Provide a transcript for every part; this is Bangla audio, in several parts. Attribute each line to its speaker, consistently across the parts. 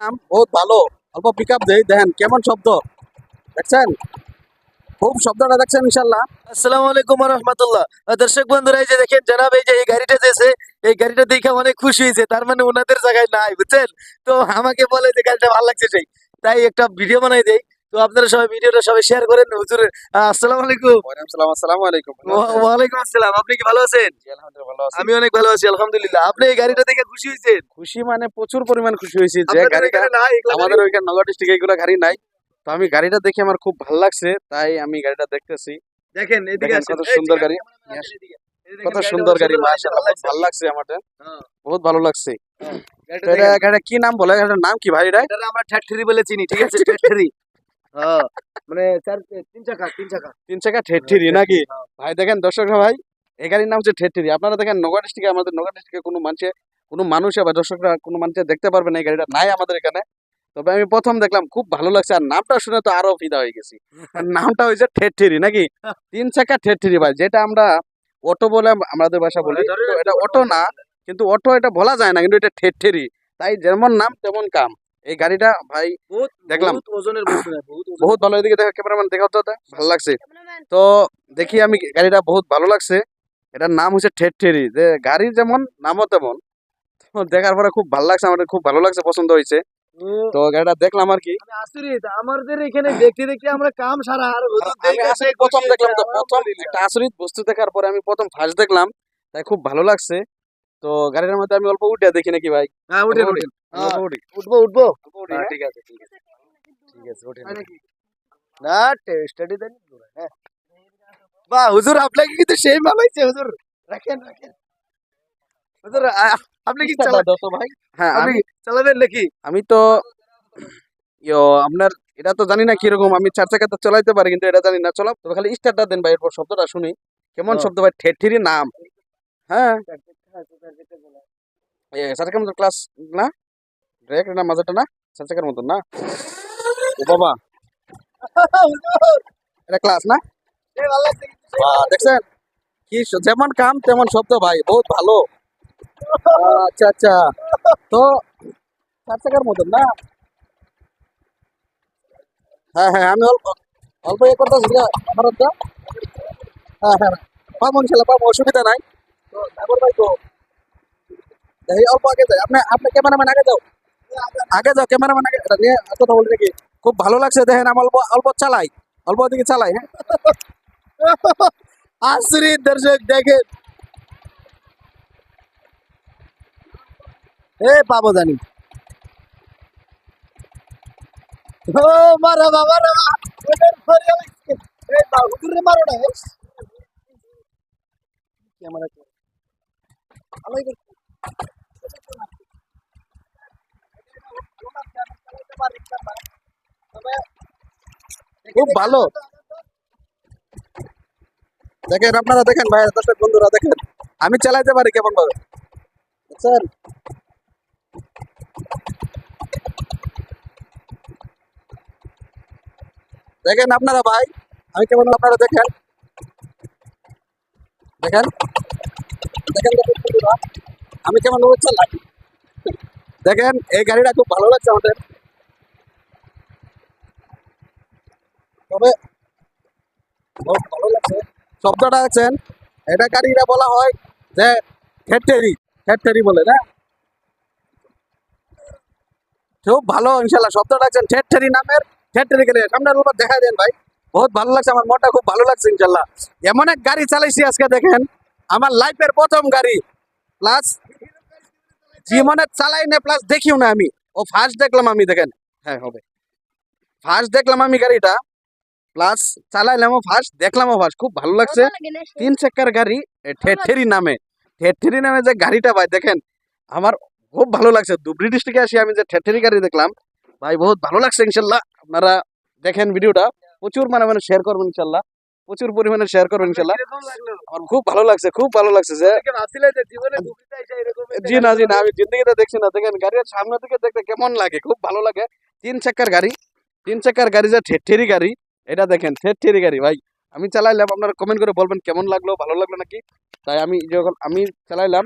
Speaker 1: নাম বহুত ভালো অল্প পিক আপ দেই দেখেন কেমন শব্দ দেখছেন খুব শব্দটা দেখছেন ইনশাল্লাহ।
Speaker 2: আসসালামু আলাইকুম রহমতুল্লাহ। দর্শক বন্ধুরা, এই যে দেখেন জনাব, এই যে এই গাড়িটা দিয়েছে, এই গাড়িটা দেখে অনেক খুশি হয়েছে। তার মানে ওনাদের জায়গায় নাই, বুঝছেন? তো আমাকে বলে যে গাড়িটা ভালো লাগছে, সেই তাই একটা ভিডিও বানাই দেই। তো আপনারা সবাই ভিডিওটা সবাই শেয়ার করেন হুজুরের। আসসালামু আলাইকুম।
Speaker 1: ওয়ালাইকুম সালাম। আসসালামু আলাইকুম, ভালো আছেন?
Speaker 2: ওয়ালাইকুম আসসালাম। আপনি কি ভালো আছেন?
Speaker 1: জি, আলহামদুলিল্লাহ ভালো আছি।
Speaker 2: আমি অনেক ভালো আছি আলহামদুলিল্লাহ। আপনি এই গাড়িটা দেখে খুশি হয়েছেন?
Speaker 1: খুশি মানে প্রচুর পরিমাণ খুশি হয়েছি যে
Speaker 2: আপনাদের
Speaker 1: গাড়িটা
Speaker 2: ওইখানে নাই এগুলা গাড়ি?
Speaker 1: আমাদের ওইখানে নগর ডিস্ট্রিক্টে এগুলো গাড়ি নাই। তো আমি গাড়িটা দেখে আমার খুব ভালো লাগছে, তাই আমি গাড়িটা দেখতেছি।
Speaker 2: দেখেন এদিকে
Speaker 1: দেখেন
Speaker 2: আসেন,
Speaker 1: কত
Speaker 2: এই
Speaker 1: সুন্দর
Speaker 2: যে
Speaker 1: গাড়ি,
Speaker 2: ক্যামেরাম্যান আসেন এদিকে। এই যে
Speaker 1: কত
Speaker 2: দেখেন, গাড়িটা
Speaker 1: সুন্দর
Speaker 2: অনেক
Speaker 1: গাড়ি,
Speaker 2: সুন্দর, ভালো
Speaker 1: মাশাআল্লাহ, বহুত
Speaker 2: লাগছে।
Speaker 1: ভালো লাগছে আমার।
Speaker 2: হ্যাঁ,
Speaker 1: বহুত ভালো লাগছে।
Speaker 2: হ্যাঁ, গাড়িটা
Speaker 1: তো
Speaker 2: দেখেন।
Speaker 1: গাড়িটা কি নাম বলে, এটার নাম কি ভাই? এটা
Speaker 2: এটারে আমরা ঠ্যাটঠেরি বলে চিনি, ঠিক আছে? ঠ্যাটঠেরি। হ্যাঁ, মানে তিন চাকা, তিন চাকা।
Speaker 1: তিন চাকা
Speaker 2: হ্যাঁ,
Speaker 1: ঠেট্টিরি নাকি?
Speaker 2: ঠ্যাটঠেরি, হ্যাঁ।
Speaker 1: ভাই দেখেন দর্শক ভাই, এই গাড়ির নাম হচ্ছে ঠেট্টিরি। আপনারা দেখেন নগর ডিস্ট্রিক্টে, আমাদের নগর ডিস্ট্রিক্টে কোনো মানুষে বা দর্শকরা কোনো মানুষে দেখতে পারবে না, এই গাড়িটা নাই আমাদের এখানে। তবে আমি প্রথম দেখলাম, খুব ভালো লাগছে, আর নামটা শুনে তো আরো ফিদা হয়ে গেছি। আর নামটা হয়েছে ঠেট্টিরি নাকি? তিন চাকা ঠেট্টিরি ভাই, যেটা আমরা অটো বলে আমাদের ভাষা বলি, তো এটা অটো না, কিন্তু অটো এটা বলা যায় না, কিন্তু এটা ঠেট্টিরি। তাই যেমন নাম তেমন কাম। এই গাড়িটা ভাই
Speaker 2: বহুত
Speaker 1: দেখলাম
Speaker 2: বহুত ওজনের বস্তু না, বহুত ওজনের
Speaker 1: বহুত ভালো।
Speaker 2: বস্তু।
Speaker 1: এদিকে দেখো ক্যামেরাম্যান, দেখাও তো, ভালো লাগছে। তো দেখি আমি গাড়িটা বহুত ভালো লাগছে। এটার নাম হচ্ছে ঠেট্ঠেরি, যে গাড়ি যেমন নামও তেমন। তো দেখার পরে খুব ভালো লাগছে, আমাদের খুব ভালো লাগছে, পছন্দ হয়েছে।
Speaker 2: তো
Speaker 1: তো গাড়িটা দেখলাম আর কি।
Speaker 2: আমি আচরিত, আমাদের এখানে দেখতে দেখতে আমরা কাম সারা, আর হুজুর
Speaker 1: আমি
Speaker 2: দেখে
Speaker 1: আসলে
Speaker 2: সে
Speaker 1: প্রথম
Speaker 2: খুশি হয়েছে,
Speaker 1: দেখলাম, তো প্রথম
Speaker 2: আলহামদুলিল্লাহ।
Speaker 1: একটা আচরিত বস্তু দেখার পরে আমি প্রথম ফার্স্ট দেখলাম, তাই খুব ভালো লাগছে। তো গাড়ির মধ্যে আমি অল্প উঠে দেখি নাকি ভাই?
Speaker 2: হ্যাঁ,
Speaker 1: অল্প
Speaker 2: উঠেন
Speaker 1: উঠি,
Speaker 2: উঠেন।
Speaker 1: আমি
Speaker 2: হ্যাঁ,
Speaker 1: অল্প উঠি,
Speaker 2: উঠবো উঠবো।
Speaker 1: অল্প উঠি,
Speaker 2: হ্যাঁ,
Speaker 1: হ্যাঁ?
Speaker 2: ঠিক আছে, ঠিক আছে,
Speaker 1: ঠিক আছে, উঠেন
Speaker 2: তাই
Speaker 1: উঠেন।
Speaker 2: নাকি? না, স্টাডি দেন। হ্যাঁ, বাহ হুজুর, আপনাকে কিন্তু সেই মানাইছে হুজুর। রাখেন রাখেন হুজুর, আপনি কি
Speaker 1: স্টার্টটা দাও তো ভাই। হ্যাঁ,
Speaker 2: আপনি
Speaker 1: আমি
Speaker 2: চালাবেন নাকি?
Speaker 1: আমি তো আপনার এটা তো জানি না কিরকম, আমি চার চাকা তো চালাইতে পারি, কিন্তু এটা জানি না চলা। তবে খালি স্টার্টটা দেন ভাই, এরপর শব্দটা শুনি কেমন
Speaker 2: হ্যাঁ।
Speaker 1: শব্দ ভাই, ঠেঠিরি নাম। হ্যাঁ, চার চাকার মতো ক্লাস না, ব্রেক না, মাঝেটা না, চার চাকার মতন না। ও বাবা,
Speaker 2: হুজুর,
Speaker 1: এটা ক্লাস না?
Speaker 2: সেই ভালো লাগছে কিন্তু, সেই
Speaker 1: বাহ,
Speaker 2: ভালো লাগছে।
Speaker 1: দেখছেন কি যেমন কাম তেমন শব্দ ভাই, বহুত ভালো। আচ্ছা আচ্ছা, তো চার চাকার মতন না? হ্যাঁ হ্যাঁ, আমি অল্প অল্প ইয়ে করতেছি আমার একটা। হ্যাঁ হ্যাঁ, পাবো ইনশাল্লাহ, পাবো, অসুবিধা নাই। তো তারপর ভাই, তো এই অল্প আগে যাই, আপনি আপনি ক্যামেরাম্যান আগে যাও, আগে যাও ক্যামেরাম্যান আগে, এটা নিয়ে কথা বলি নাকি? খুব ভালো লাগছে, দেখেন আমি অল্প অল্প চালাই, অল্প দিকে চালাই, হ্যাঁ। আশ্রিত দর্শক দেখেন,
Speaker 2: এ পাবো জানি। ও মারা বাবা রে বাবা, ওদের ধরে লাগছে। এই বা হুজুরে মারো না। ক্যামেরা ভালোই করছে।
Speaker 1: খুব ভালো। দেখেন আপনারা দেখেন ভাই, দর্শক বন্ধুরা দেখেন আমি চালাইতে পারি কেমন ভাবে, বুঝছেন? দেখেন আপনারা ভাই, আমি কেমন, আপনারা দেখেন, দেখেন, দেখেন দর্শক বন্ধুরা, আমি কেমন ভাবে চালাই। দেখেন এই গাড়িটা খুব ভালো লাগছে আমাদের। তবে বহুত ভালো লাগছে শব্দটা আছেন, এটা গাড়িটা বলা হয় যে ফ্যাক্টরি, ফ্যাক্টরি বলে না? খুব ভালো ইনশাল্লাহ শব্দটা আছেন ফ্যাক্টরি নামের। ফ্যাক্টরি গেলে সামনের উপর দেখা দেন ভাই, বহুত ভালো লাগছে, আমার মনটা খুব ভালো লাগছে ইনশাল্লাহ। এমন এক গাড়ি চালাইছি আজকে, দেখেন আমার লাইফের প্রথম গাড়ি, প্লাস জীবনে চালাই না, প্লাস দেখিও না আমি, ও ফার্স্ট দেখলাম আমি, দেখেন। হ্যাঁ হবে, ফার্স্ট দেখলাম আমি গাড়িটা, প্লাস চালাইলামও ফার্স্ট, দেখলামও ফার্স্ট, খুব ভালো লাগছে। তিন চাকার গাড়ি, ঠেঠেরি নামে, ঠেঠেরি নামে যে গাড়িটা ভাই দেখেন, আমার খুব ভালো লাগছে। ধুবড়ি ডিস্ট্রিক্টে আসি আমি, যে ঠেঠেরি গাড়ি দেখলাম ভাই, বহুত ভালো লাগছে ইনশাল্লাহ। আপনারা দেখেন ভিডিওটা, প্রচুর মানে শেয়ার করবেন ইনশাল্লাহ, প্রচুর পরিমাণে শেয়ার করবেন ইনশাল্লাহ।
Speaker 2: কিরকম লাগলো?
Speaker 1: আমার খুব ভালো লাগছে, খুব ভালো লাগছে যে
Speaker 2: অনেকে ভাবছিলেন যে জীবনে ঘুরতে আইসা এরকম একটা
Speaker 1: জি
Speaker 2: গাড়ি
Speaker 1: না জি না,
Speaker 2: চালাবে।
Speaker 1: আমি জিন্দগিতে দেখছি না। দেখেন গাড়ির সামনে থেকে দেখতে কেমন লাগে, খুব ভালো লাগে। তিন চাকার গাড়ি, তিন চাকার গাড়ি যে ঠেঠেরি গাড়ি, এটা দেখেন ঠেঠেরি গাড়ি ভাই। আমি চালাইলাম, আপনারা কমেন্ট করে বলবেন কেমন লাগলো, ভালো লাগলো নাকি। তাই আমি যখন আমি চালাইলাম,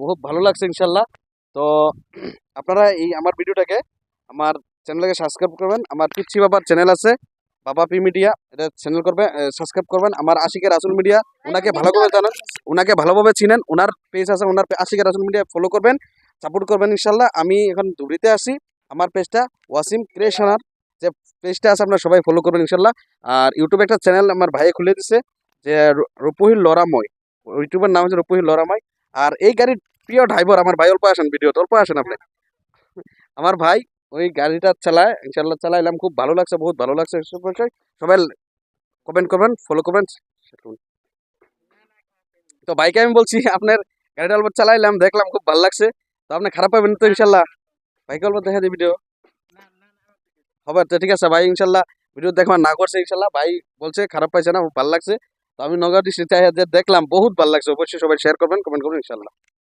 Speaker 1: খুব ভালো লাগছে ইনশাল্লাহ। তো আপনারা এই আমার ভিডিওটাকে আমার চ্যানেলকে সাবস্ক্রাইব করবেন। আমার পিচ্ছি বাবার চ্যানেল আছে, বাবা পি মিডিয়া, এটা চ্যানেল করবে, সাবস্ক্রাইব করবেন। আমার আশিকের রাসুল মিডিয়া, ওনাকে ভালো করে জানেন, ওনাকে ভালোভাবে চিনেন, ওনার পেজ আছে, ওনার আশিকের রাসুল মিডিয়া ফলো করবেন, সাপোর্ট করবেন ইনশাল্লাহ। আমি এখন ধুবড়িতে আসি, আমার পেজটা ওয়াসিম ক্রিয়েশনার যে পেজটা আছে আপনারা সবাই ফলো করবেন ইনশাল্লাহ। আর ইউটিউবে একটা চ্যানেল আমার ভাইয়ে খুলে দিছে যে রূপহিল লরাময়, ইউটিউবের নাম হচ্ছে রূপহিল লরাময়। আর এই গাড়ির প্রিয় ড্রাইভার আমার ভাই, অল্প আসেন ভিডিও, অল্প আসেন আপনি। আমার ভাই ওই গাড়িটা চালায়, ইনশাল্লাহ চালাইলাম, খুব ভালো লাগছে, বহুত ভালো লাগছে। সবাই কমেন্ট করবেন, ফলো করবেন। তো বাইকে আমি বলছি আপনার গাড়িটা অল্প চালাইলাম, দেখলাম খুব ভালো লাগছে। তো আপনি খারাপ পাবেন তো ইনশাল্লাহ? বাইকে অল্প দেখা দিই ভিডিও হবে তো, ঠিক আছে ভাই, ইনশাল্লাহ ভিডিও দেখবার না করছে ইনশাল্লাহ। ভাই বলছে খারাপ পাইছে না, ভালো লাগছে। তো আমি নগর ডিস্ট্রিক্ট দেখলাম, বহুত ভালো লাগছে। অবশ্যই সবাই শেয়ার করবেন, কমেন্ট করবেন ইনশাল্লাহ।